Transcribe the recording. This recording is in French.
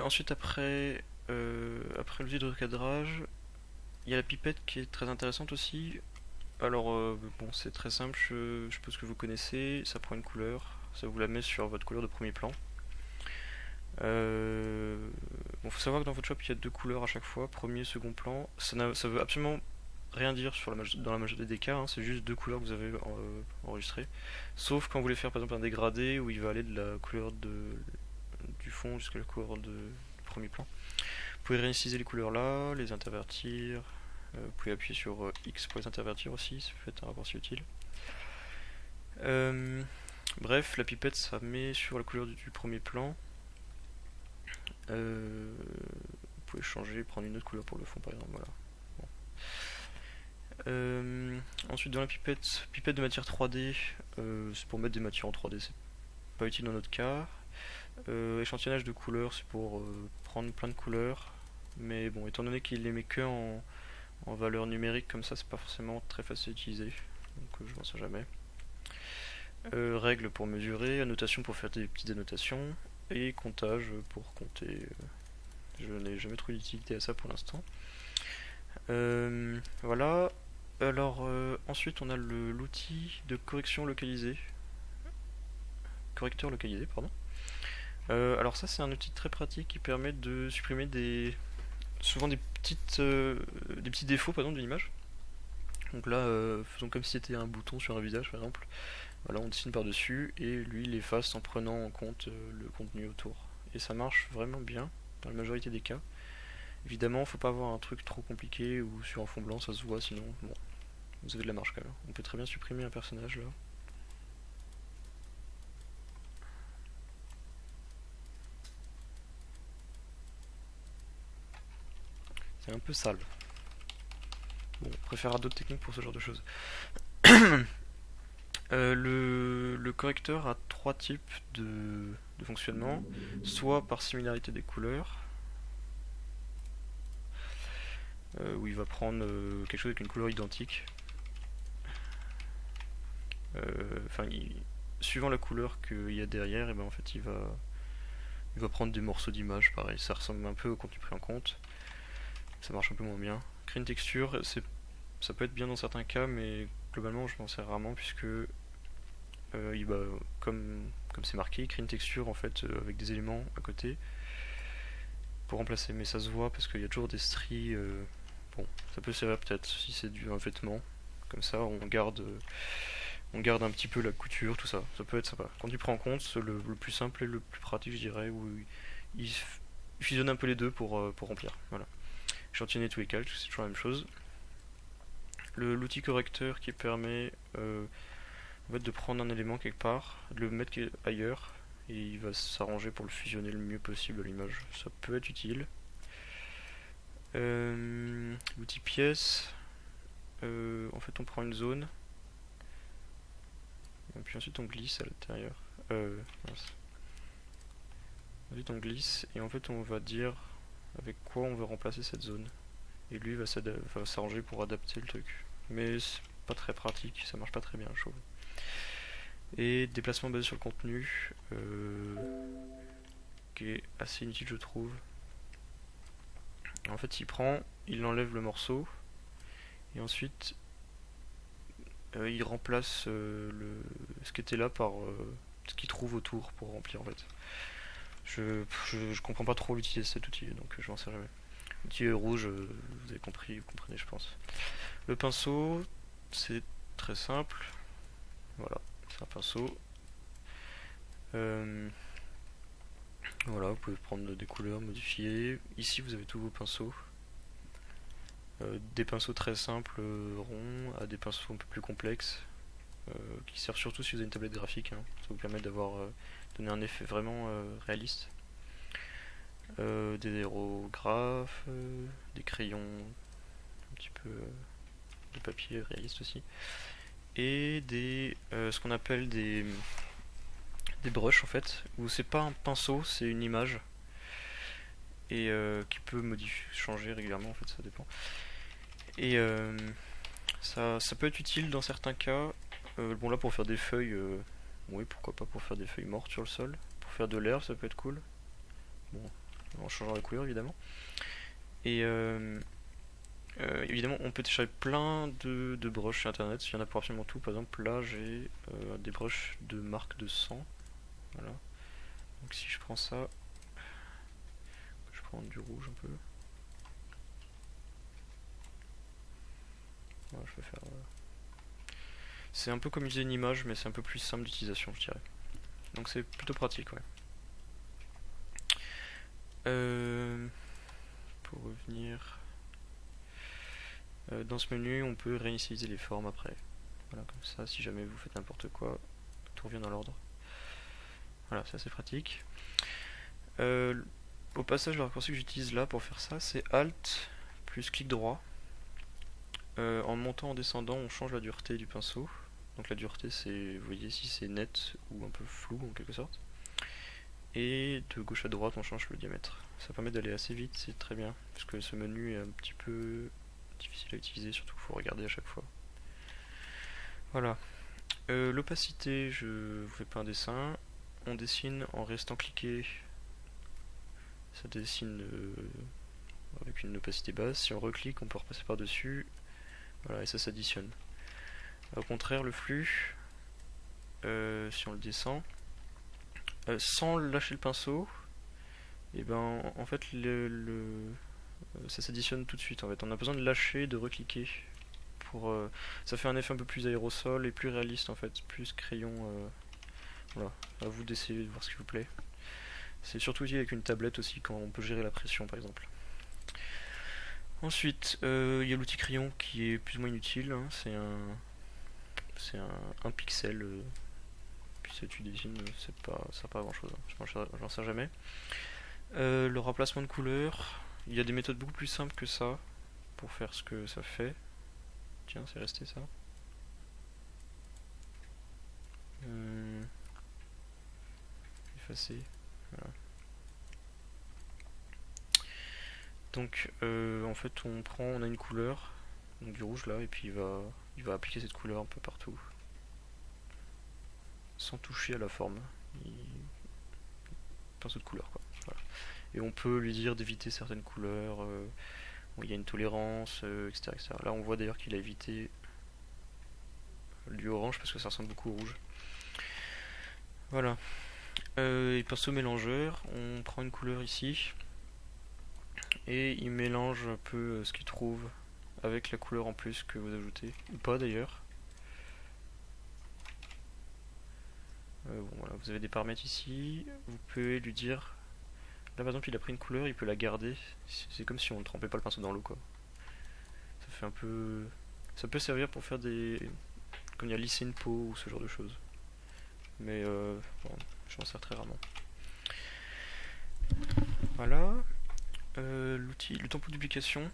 Ensuite, après l'outil de recadrage, il y a la pipette qui est très intéressante aussi. Alors, bon, c'est très simple, je suppose que vous connaissez. Ça prend une couleur, ça vous la met sur votre couleur de premier plan. Bon, faut savoir que dans Photoshop, il y a deux couleurs à chaque fois, premier et second plan. Ça veut absolument rien dire dans la majorité des cas, hein, c'est juste deux couleurs que vous avez enregistrées. Sauf quand vous voulez faire par exemple un dégradé où il va aller de la couleur du fond jusqu'à la couleur du premier plan. Vous pouvez réinitialiser les couleurs là, les intervertir. Vous pouvez appuyer sur X pour les intervertir aussi, ça peut être un raccourci utile. Bref, la pipette ça met sur la couleur du premier plan. Vous pouvez changer, prendre une autre couleur pour le fond par exemple. Voilà. Bon. Ensuite dans la pipette de matière 3D, c'est pour mettre des matières en 3D, c'est pas utile dans notre cas. Échantillonnage de couleurs, c'est pour prendre plein de couleurs, mais bon, étant donné qu'il les met que en valeur numérique comme ça, c'est pas forcément très facile à utiliser, donc je m'en sers jamais. Règles pour mesurer, annotation pour faire des petites annotations, et comptage pour compter. Je n'ai jamais trouvé d'utilité à ça pour l'instant. Voilà. Alors ensuite on a l'outil de correcteur localisé, pardon. Alors ça c'est un outil très pratique qui permet de supprimer souvent des petits défauts par exemple d'une image. Donc là, faisons comme si c'était un bouton sur un visage par exemple. Voilà, on dessine par dessus et lui il efface en prenant en compte le contenu autour. Et ça marche vraiment bien dans la majorité des cas. Évidemment, faut pas avoir un truc trop compliqué ou sur un fond blanc, ça se voit, sinon bon, vous avez de la marge quand même. On peut très bien supprimer un personnage là. C'est un peu sale. Bon, on préférera d'autres techniques pour ce genre de choses. Le correcteur a trois types de fonctionnement, soit par similarité des couleurs, où il va prendre quelque chose avec une couleur identique. Enfin, suivant la couleur qu'il y a derrière, et ben en fait il va prendre des morceaux d'image, pareil, ça ressemble un peu au contenu pris en compte. Ça marche un peu moins bien. Créer une texture, ça peut être bien dans certains cas, mais globalement je m'en sers rarement puisque il va, comme c'est marqué, il crée une texture en fait avec des éléments à côté pour remplacer, mais ça se voit parce qu'il y a toujours des stries. Bon, ça peut servir peut-être si c'est un vêtement, comme ça on garde un petit peu la couture, tout ça. Ça peut être sympa. Quand tu prends en compte, le plus simple et le plus pratique, je dirais, où il fusionne un peu les deux pour remplir. Voilà. Échantillonner tous les calques, c'est toujours la même chose. L'outil correcteur qui permet en fait, de prendre un élément quelque part, de le mettre ailleurs, et il va s'arranger pour le fusionner le mieux possible à l'image. Ça peut être utile. L'outil pièce, en fait on prend une zone, et puis ensuite on glisse à l'intérieur. Ensuite on glisse, et en fait on va dire avec quoi on veut remplacer cette zone. Et lui va s'arranger pour adapter le truc. Mais c'est pas très pratique, ça marche pas très bien je trouve. Et déplacement basé sur le contenu, qui est assez inutile je trouve. En fait il enlève le morceau, et ensuite il remplace ce qui était là par ce qu'il trouve autour pour remplir en fait. Je comprends pas trop l'utilité de cet outil, donc je m'en sers jamais. L'outil rouge, vous avez compris, vous comprenez je pense. Le pinceau, c'est très simple. Voilà, c'est un pinceau. Voilà, vous pouvez prendre des couleurs, modifier. Ici, vous avez tous vos pinceaux. Des pinceaux très simples, ronds, à des pinceaux un peu plus complexes, qui servent surtout si vous avez une tablette graphique. Hein. Ça vous permet donner un effet vraiment réaliste. Des aérographes, des crayons, un petit peu de papier réaliste aussi, et ce qu'on appelle des brushes en fait, où c'est pas un pinceau, c'est une image, et qui peut changer régulièrement en fait, ça dépend. Et ça peut être utile dans certains cas. Bon là pour faire des feuilles, oui pourquoi pas pour faire des feuilles mortes sur le sol. Pour faire de l'herbe ça peut être cool. Bon, en changeant la couleur évidemment. Et évidemment, on peut télécharger plein de brushes sur internet, il y en a pour absolument tout. Par exemple, là j'ai des brushes de marque de sang. Voilà. Donc si je prends ça, je prends du rouge un peu. Voilà, je vais faire. C'est un peu comme utiliser une image, mais c'est un peu plus simple d'utilisation, je dirais. Donc c'est plutôt pratique, ouais. Pour revenir dans ce menu, on peut réinitialiser les formes après. Voilà, comme ça, si jamais vous faites n'importe quoi, tout revient dans l'ordre. Voilà, ça c'est pratique. Au passage, le raccourci que j'utilise là pour faire ça, c'est Alt plus clic droit. En montant, en descendant, on change la dureté du pinceau. Donc la dureté, c'est, vous voyez ici, c'est net ou un peu flou en quelque sorte. Et de gauche à droite, on change le diamètre. Ça permet d'aller assez vite, c'est très bien, parce que ce menu est un petit peu difficile à utiliser, surtout qu'il faut regarder à chaque fois. Voilà. L'opacité, je vous fais pas un dessin. On dessine en restant cliqué. Ça dessine avec une opacité basse. Si on reclique, on peut repasser par-dessus. Voilà, et ça s'additionne. Au contraire, le flux, si on le descend, sans lâcher le pinceau, et ben en fait ça s'additionne tout de suite. En fait, on a besoin de lâcher, de recliquer pour ça fait un effet un peu plus aérosol et plus réaliste en fait, plus crayon. Voilà, à vous d'essayer de voir ce qui vous plaît. C'est surtout utile avec une tablette aussi quand on peut gérer la pression par exemple. Ensuite, il y a l'outil crayon qui est plus ou moins inutile. Hein. C'est un pixel. Puis ça tu dessines, ça sert pas à grand chose. Hein. J'en sers jamais. Le remplacement de couleurs, il y a des méthodes beaucoup plus simples que ça pour faire ce que ça fait. Tiens, c'est resté ça. Effacer. Voilà. Donc en fait on a une couleur, donc du rouge là, et puis il va appliquer cette couleur un peu partout. Sans toucher à la forme. Pinceau de couleur quoi. Voilà. Et on peut lui dire d'éviter certaines couleurs, où il y a une tolérance, etc., etc. Là on voit d'ailleurs qu'il a évité du orange parce que ça ressemble beaucoup au rouge. Voilà. Et pinceau mélangeur, on prend une couleur ici et il mélange un peu ce qu'il trouve avec la couleur en plus que vous ajoutez, ou pas d'ailleurs. Bon, voilà, vous avez des paramètres ici, vous pouvez lui dire, là par exemple il a pris une couleur, il peut la garder, c'est comme si on ne trempait pas le pinceau dans l'eau quoi. Ça fait un peu... ça peut servir pour faire des... comme il y a lisser une peau ou ce genre de choses. Mais bon, je m'en sers très rarement. Voilà. Le tempo de duplication.